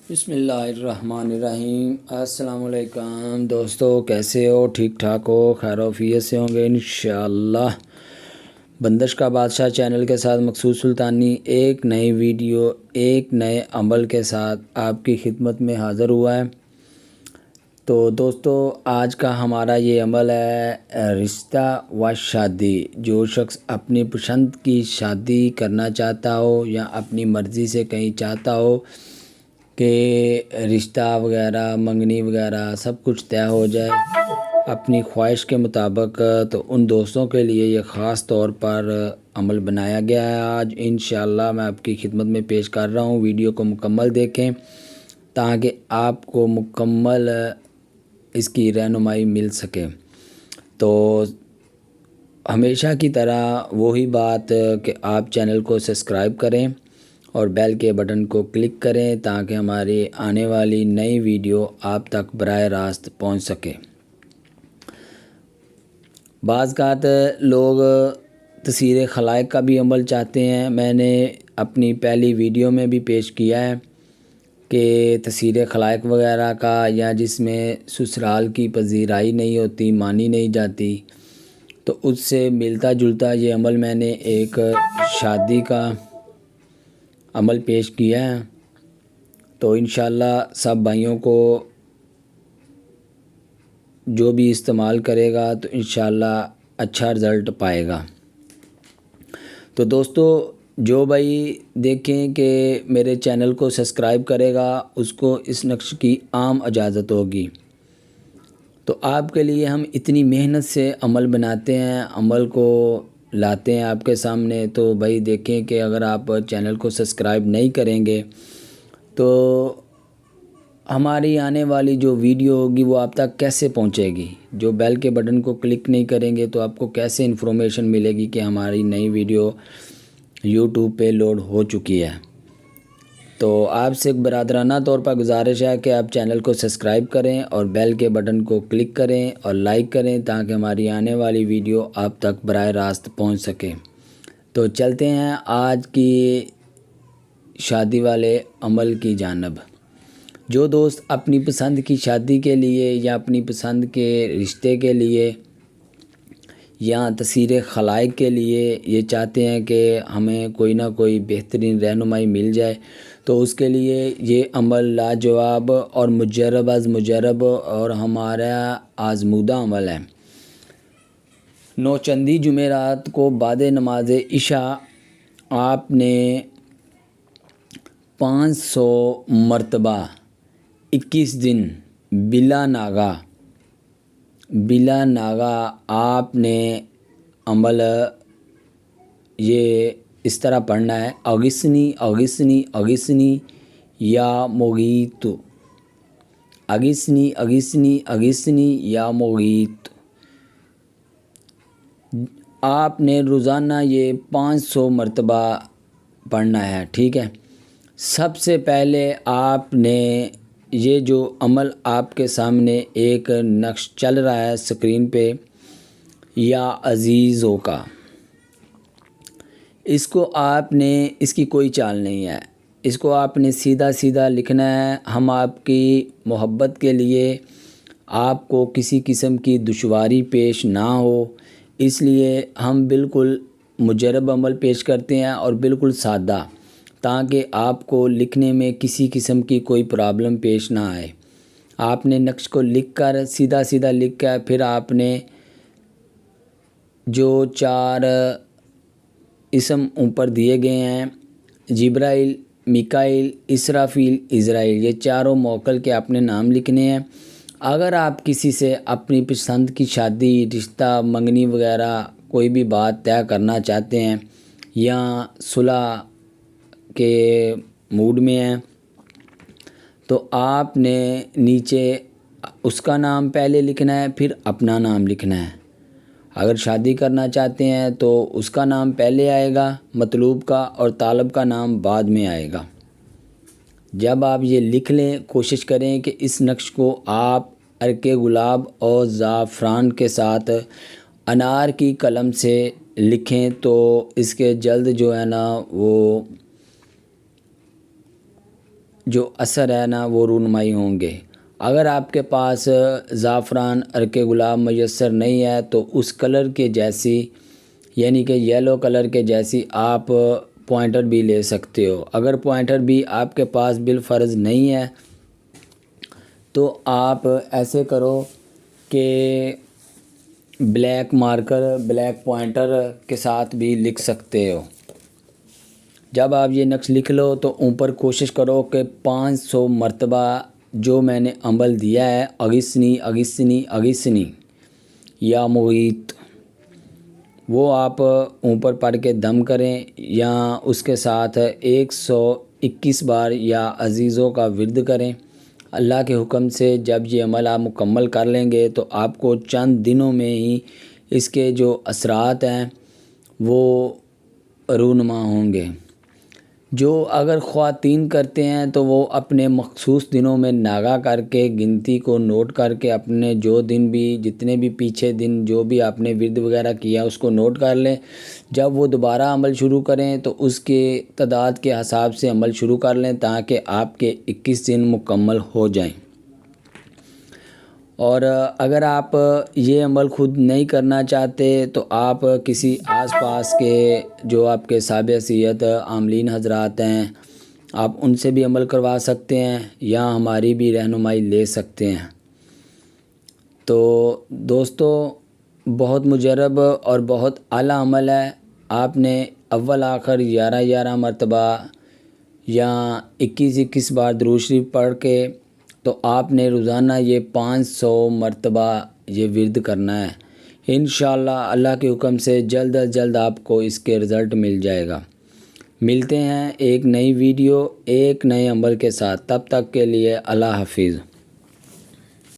بسم اللہ الرحمن الرحیم۔ السلام علیکم دوستو، کیسے ہو؟ ٹھیک ٹھاک ہو؟ خیر و عافیت سے ہوں گے انشاءاللہ۔ بندش کا بادشاہ چینل کے ساتھ مقصود سلطانی ایک نئی ویڈیو ایک نئے عمل کے ساتھ آپ کی خدمت میں حاضر ہوا ہے۔ تو دوستو، آج کا ہمارا یہ عمل ہے رشتہ و شادی۔ جو شخص اپنی پسند کی شادی کرنا چاہتا ہو یا اپنی مرضی سے کہیں چاہتا ہو کہ رشتہ وغیرہ منگنی وغیرہ سب کچھ طے ہو جائے اپنی خواہش کے مطابق، تو ان دوستوں کے لیے یہ خاص طور پر عمل بنایا گیا ہے۔ آج انشاءاللہ میں آپ کی خدمت میں پیش کر رہا ہوں۔ ویڈیو کو مکمل دیکھیں تاکہ آپ کو مکمل اس کی رہنمائی مل سکے۔ تو ہمیشہ کی طرح وہی بات کہ آپ چینل کو سبسکرائب کریں اور بیل کے بٹن کو کلک کریں تاکہ ہماری آنے والی نئی ویڈیو آپ تک براہ راست پہنچ سکے۔ بعض اوقات لوگ تصویر خلائق کا بھی عمل چاہتے ہیں۔ میں نے اپنی پہلی ویڈیو میں بھی پیش کیا ہے کہ تصویر خلائق وغیرہ کا، یا جس میں سسرال کی پذیرائی نہیں ہوتی، مانی نہیں جاتی، تو اس سے ملتا جلتا یہ عمل میں نے ایک شادی کا عمل پیش کیا ہے۔ تو انشاءاللہ سب بھائیوں کو جو بھی استعمال کرے گا تو انشاءاللہ اچھا رزلٹ پائے گا۔ تو دوستو، جو بھائی دیکھیں کہ میرے چینل کو سبسکرائب کرے گا اس کو اس نقش کی عام اجازت ہوگی۔ تو آپ کے لیے ہم اتنی محنت سے عمل بناتے ہیں، عمل کو لاتے ہیں آپ کے سامنے، تو بھائی دیکھیں کہ اگر آپ چینل کو سبسکرائب نہیں کریں گے تو ہماری آنے والی جو ویڈیو ہوگی وہ آپ تک کیسے پہنچے گی؟ جو بیل کے بٹن کو کلک نہیں کریں گے تو آپ کو کیسے انفارمیشن ملے گی کہ ہماری نئی ویڈیو یوٹیوب پہ لوڈ ہو چکی ہے؟ تو آپ سے ایک برادرانہ طور پر گزارش ہے کہ آپ چینل کو سبسکرائب کریں اور بیل کے بٹن کو کلک کریں اور لائک کریں تاکہ ہماری آنے والی ویڈیو آپ تک براہ راست پہنچ سکے۔ تو چلتے ہیں آج کی شادی والے عمل کی جانب۔ جو دوست اپنی پسند کی شادی کے لیے یا اپنی پسند کے رشتے کے لیے یا تصویر خلائق کے لیے یہ چاہتے ہیں کہ ہمیں کوئی نہ کوئی بہترین رہنمائی مل جائے، تو اس کے لیے یہ عمل لاجواب اور مجرب از مجرب اور ہمارا آزمودہ عمل ہے۔ نوچندی جمعرات کو بعد نماز عشاء آپ نے 500 مرتبہ 21 دن بلا ناغا آپ نے عمل یہ اس طرح پڑھنا ہے: اغثنی اغثنی اغثنی یا مغیث، اغثنی اغثنی اغثنی یا مغیث۔ آپ نے روزانہ یہ 500 مرتبہ پڑھنا ہے، ٹھیک ہے؟ سب سے پہلے آپ نے یہ جو عمل آپ کے سامنے ایک نقش چل رہا ہے اسکرین پہ، یا عزیزوں کا، اس کو آپ نے، اس کی کوئی چال نہیں ہے، اس کو آپ نے سیدھا سیدھا لکھنا ہے۔ ہم آپ کی محبت کے لیے آپ کو کسی قسم کی دشواری پیش نہ ہو، اس لیے ہم بالکل مجرب عمل پیش کرتے ہیں اور بالکل سادہ، تاکہ آپ کو لکھنے میں کسی قسم کی کوئی پرابلم پیش نہ آئے۔ آپ نے نقش کو لکھ کر سیدھا سیدھا لکھ کر پھر آپ نے جو 4 اسم اوپر دیے گئے ہیں، جبرائیل، میکائیل، اسرافیل، عزرائیل، یہ چاروں موکل کے آپ نے نام لکھنے ہیں۔ اگر آپ کسی سے اپنی پسند کی شادی، رشتہ، منگنی وغیرہ کوئی بھی بات طے کرنا چاہتے ہیں یا صلح کے موڈ میں ہیں، تو آپ نے نیچے اس کا نام پہلے لکھنا ہے، پھر اپنا نام لکھنا ہے۔ اگر شادی کرنا چاہتے ہیں تو اس کا نام پہلے آئے گا، مطلوب کا، اور طالب کا نام بعد میں آئے گا۔ جب آپ یہ لکھ لیں، کوشش کریں کہ اس نقش کو آپ عرق گلاب اور زعفران کے ساتھ انار کی قلم سے لکھیں، تو اس کے جلد جو ہے نا وہ جو اثر ہے نا وہ رونمائی ہوں گے۔ اگر آپ کے پاس زعفران عرق گلاب میسر نہیں ہے تو اس کلر کے جیسی یعنی کہ یلو کلر کے جیسی آپ پوائنٹر بھی لے سکتے ہو۔ اگر پوائنٹر بھی آپ کے پاس بالفرض نہیں ہے تو آپ ایسے کرو کہ بلیک مارکر بلیک پوائنٹر کے ساتھ بھی لکھ سکتے ہو۔ جب آپ یہ نقش لکھ لو تو اوپر کوشش کرو کہ 500 مرتبہ جو میں نے عمل دیا ہے اغثنی اغثنی اغثنی یا مغیث، وہ آپ اوپر پڑھ کے دم کریں یا اس کے ساتھ 121 بار یا عزیزوں کا ورد کریں۔ اللہ کے حکم سے جب یہ عمل آپ مکمل کر لیں گے تو آپ کو چند دنوں میں ہی اس کے جو اثرات ہیں وہ رونما ہوں گے۔ جو اگر خواتین کرتے ہیں تو وہ اپنے مخصوص دنوں میں ناغہ کر کے گنتی کو نوٹ کر کے اپنے جو دن بھی جتنے بھی پیچھے دن جو بھی آپ نے ورد وغیرہ کیا اس کو نوٹ کر لیں۔ جب وہ دوبارہ عمل شروع کریں تو اس کے تعداد کے حساب سے عمل شروع کر لیں تاکہ آپ کے 21 دن مکمل ہو جائیں۔ اور اگر آپ یہ عمل خود نہیں کرنا چاہتے تو آپ کسی آس پاس کے جو آپ کے صاحب حیثیت عاملین حضرات ہیں آپ ان سے بھی عمل کروا سکتے ہیں یا ہماری بھی رہنمائی لے سکتے ہیں۔ تو دوستو بہت مجرب اور بہت اعلیٰ عمل ہے۔ آپ نے اول آخر 11 مرتبہ یا 21 بار درود شریف پڑھ کے تو آپ نے روزانہ یہ 500 مرتبہ یہ ورد کرنا ہے۔ انشاءاللہ اللہ کے حکم سے جلد از جلد آپ کو اس کے رزلٹ مل جائے گا۔ ملتے ہیں ایک نئی ویڈیو ایک نئے عمل کے ساتھ، تب تک کے لیے اللہ حافظ۔